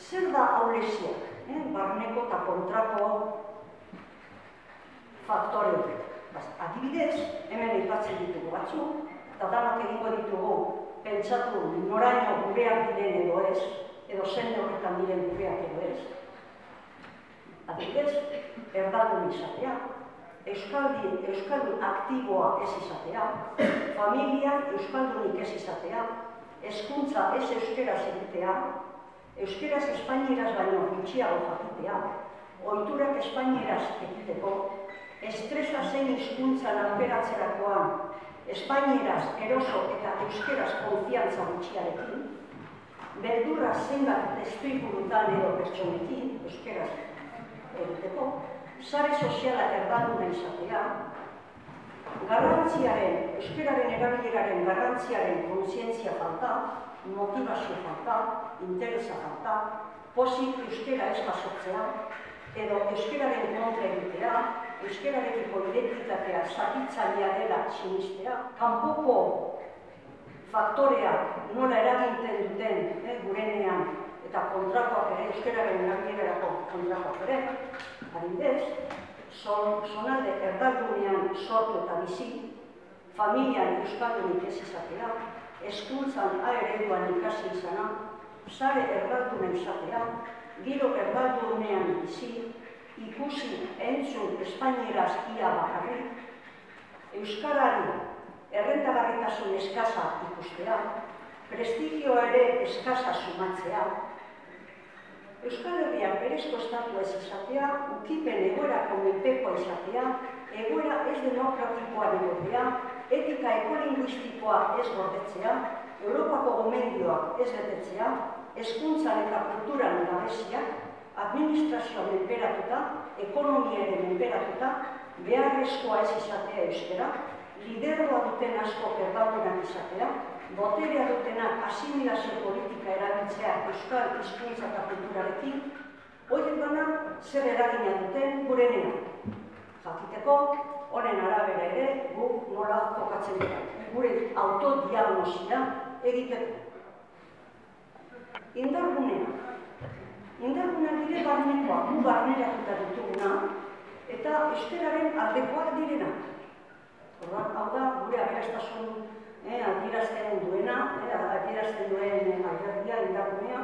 Zer da ahuleziak, barneko eta kontrako faktore horiek? Adibidez, hemen aipatzen ditugu batzuk, eta danak egingo ditugu pentsatu noraino gureak diren edo ez, edo zen horretan diren gureak edo ez. Adibidez, erdaldun izatea, euskaldun aktiboa ez izatea, familiak euskaldunik ez izatea, hezkuntza ez euskeraz egitea, euskeraz espainieraz baino gutxiago jakitea, ohiturak espainieraz egiteko, estresa zein hizkuntzan aukeratzerakoan, espainieraz eroso eta euskeraz konfiantza gutxiarekin, beldurra zenbat testuingurutan edo pertsonekin, euskeraz egiteko, sare soziala erdalduna izatea, garrantziaren, euskeraren erabileraren garrantziaren kontzientzia falta, motivazio falta, interesa falta, pozik euskera ez jasotzea, edo euskeraren kontra egitea, euskerarekiko identitatea zatitzailea dela sinistea, kanpoko faktoreak nola eraginten duten gurenean eta kontrakoak ere, euskeraren erabilerarako kontrakoak ere, adibidez, zonalde erdaldunean sortu eta bizi, familian euskaldunik ez izatea, hezkuntzan A ereduan ikasi izana, sare erdalduna izatea, giro erdaldunean bizi, ikusi entzun espainieraz ia bakarrik, euskarari errentagarritasun eskasa ikustea, prestigio ere eskasa sumatzea, Euskal Herriak berezko estatua ez izatea, ukipen egoerako menpeko izatea, egoera ez demokratikoa egotea, etika ekolinguistikoa ez gordetzea, Europako gomendioak ez betetzea, hezkuntzan eta kulturan gabeziak, administrazioa menperatuta, ekonomia ere menperatuta, beharrezkoa ez izatea euskera, lidergoa duten asko erdaldunak izatea, boterea dutenak asimilazio politika erabiltzea euskal hizkuntza eta kulturarekin, horiek banak zer eragina duten gurenean. Jakiteko, honen arabera ere, guk nola kokatzen dira. Gure autodiagnosia egiteko. Indargunea. Indargunea dire barnekoa, gu barneratuta dituguna, eta euskararen aldekoak direna. Hau da, gure aberastasun adierazten duena, adierazten duen alderdia, indargunea,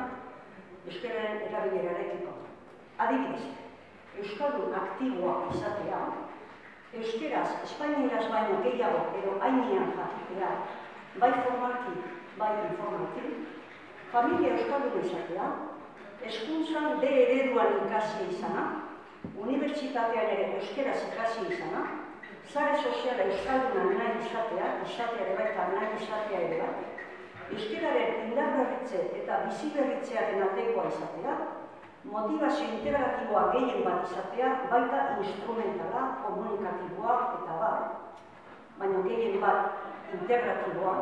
euskararen erabilerarekiko. Adibidez, euskaldun aktiboa izatea, euskeraz, espainieraz baino gehiago edo hainean jakitea, bai formalki, bai informalki, familia euskaldun izatea, hezkuntzan D ereduan ikasi izana, unibertsitatean ere euskeraz ikasi izana, sare soziala euskalduna nahi izatea, izatea ere baita nahi izatea ere bat, euskararen indarberritze eta biziberritzearen aldekoa izatea, motivazio integratiboa gehien bat izatea, baita instrumentala, komunikatiboa eta bat, baina gehien bat integratiboa.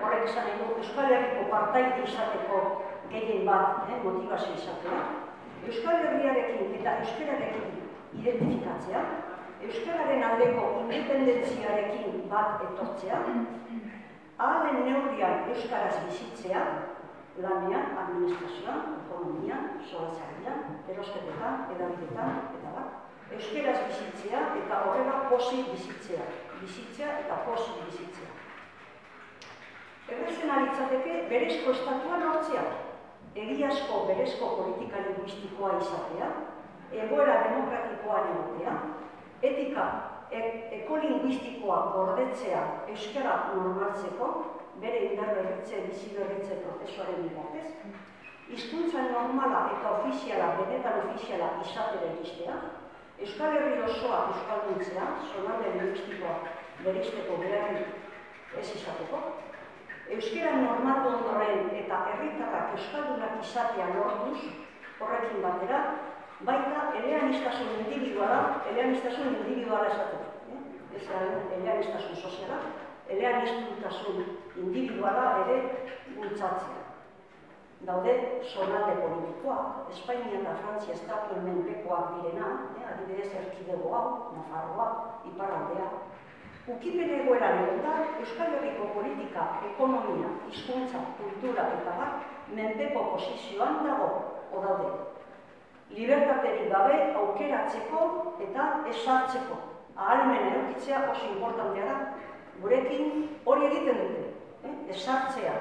Horrek esan nahi du, Euskal Herriko partaide izateko gehien bat motivazio izatea, Euskal Herriarekin eta euskararekin identifikatzea, euskararen aldeko independentziarekin bat etortzea, ahalen neurrian euskaraz bizitzea, lanean, administrazioan, ekonomian, solatzailean, erosketetan, edabidetan, eta bat, euskaraz bizitzea eta horrela pozik bizitzea, bizitzea eta pozik bizitzea. Errezen alitzateke berezko estatua lortzea, egiazko berezko politika linguistikoa izatea, egoera demokratikoa egotea, etika ekolinguistikoa gordetzea euskara normaltzeko, bere indarberritze, biziberritze prozesuaren bitartez, hizkuntza normala eta ofiziala, benetan ofiziala izatera iristea, Euskal Herri osoa euskalduntzea, zonalde linguistikoa bereizteko beharrik ez izateko, euskara normal ondoren eta herritarrak euskaldunak izatea lortuz, horrekin batera, baita eleaniztasun individuala esateko. Ez eleaniztasun soziala, eleaniztasun individuala ere bultzatzea. Daude zonalde politikoak, Espainia eta Frantzia estatuen menpekoak direna, adibidez erkidegoa, Nafarroa, iparraldea. Ukipen egoeran egotan, Euskal Herriko politika, ekonomia, hizkuntza, kultura eta bat, menpeko posizioan dago, odaude. Libertaterik gabe aukeratzeko eta esartzeko. Ahalmena edukitzea oso importantea da. Gurekin hori egiten dute, esartzea,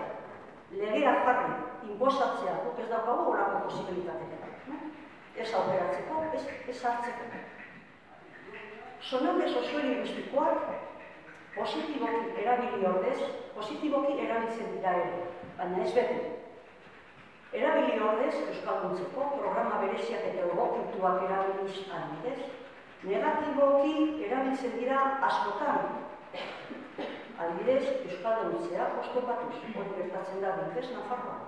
legea jarri, inposatzea, guk ez daukagu horako posibilitatea. Ez aukeratzeko, ez esartzeko. Zonalde soziolinguistikoak positiboki erabili ordez, positiboki erabiltzen dira ere, baina ez beti. Erabili ordez, euskalduntzeko, programa bereziak eta egokituak erabiliz adibidez, negatiboki erabiltzen dira askotan. Adibidez, euskalduntzea oztopatuz, hori gertatzen da bintez Nafarroa.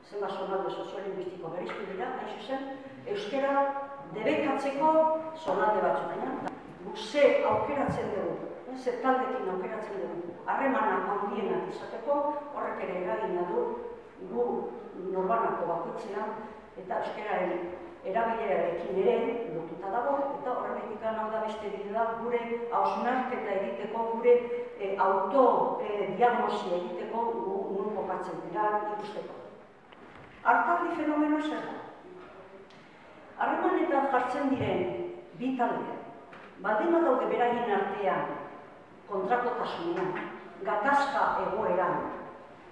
Zenba zonalde soziolinguistiko bereiztu dira, hain zuzen, euskara debekatzeko zonalde batzuk baina. Ze aukeratzen dugu, ze taldekin aukeratzen dugu, harremanak handienak izateko, horrek ere eragina du gu norbanako bakoitzean eta euskararen erabilerarekin ere lotuta dago, eta horrenetik hau da beste bidea gure hausnarketa egiteko, gure autodiagnosia egiteko nun kokatzen dira ikusteko. Artaldi fenomeno zer da? Harremanetan jartzen diren bi taldeak, baldin badaude beraien artean, kontrakotasunean, gatazka egoeran,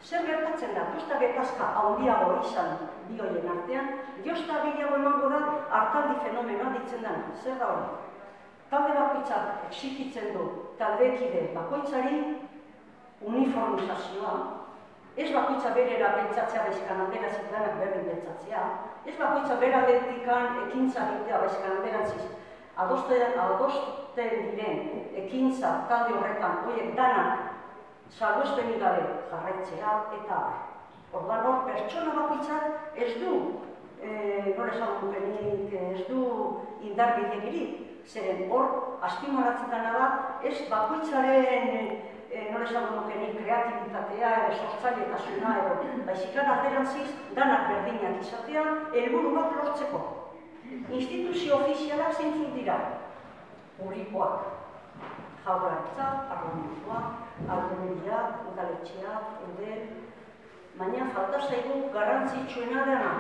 zer gertatzen da? Josta gatazka handiago izan bi horien artean, josta gehiago emango da artaldi fenomenoa ditzen dena. Zer da hori? Talde bakoitzak exigitzen du taldekide bakoitzari uniformizazioa, ez bakoitza berera pentsatzea baizkan aldera zitanak berdin pentsatzea, ez bakoitza bera detikan ekintza egitea baizkan alderantziz, adosten diren ekintza talde horretan, horiek danak salbuespenik gabe jarraitzea eta orduan hor pertsona bakoitzak ez du, nola esan dutenik, ez du indar gehiegirik, zeren hor azpimarratzen dena da, ez bakoitzaren nola esan dutenik kreatibitatea, sortzailetasuna edo, baizikan alderantziz danak berdinak izatea, helburu bat lortzeko. Instituzio ofizialak zeintzuk dira, publikoak, jaurlaritza, parlamentua, aldundia, udaletxea, eudel, baina falta zaigu garrantzitsuena dena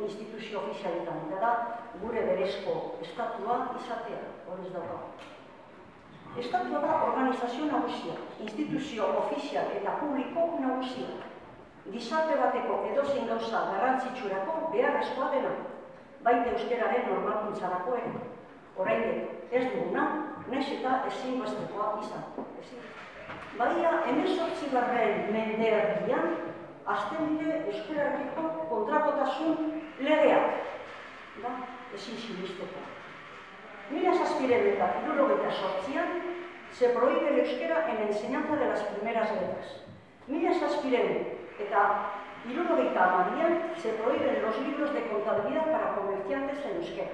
instituzio ofizialetan, eta da gure berezko estatua izatea, hori ez daukagu. Estatua da organizazio nagusia, instituzio ofizial eta publiko nagusia. Gizarte bateko edozein gauza garrantzitsurako beharrezkoa dena. Baita euskararen normalkuntzarako ere. Oraindik ez duguna, nahiz eta ezinbestekoa izan. Baina, 18. mendealdian hasten dira euskararekiko kontrakotasun legeak. Ezin sinesteko. 1798 se prohíbe el euskera en la enseñanza de las primeras letras. 1798 se prohíben los libros de contabilidad para comerciantes en euskera.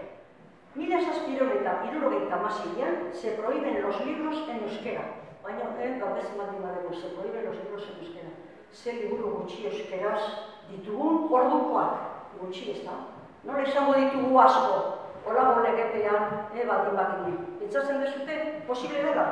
1798 se prohíben los libros en euskera. Baina, gaudez baldin badegu, se prohíben los libros en euskera. Ze liburu gutxi euskeraz ditugun ordukoak gutxi ez da. Nola izango ditugu asko, olago legepean, baldin bagine. Pentsatzen dezute, posible dela?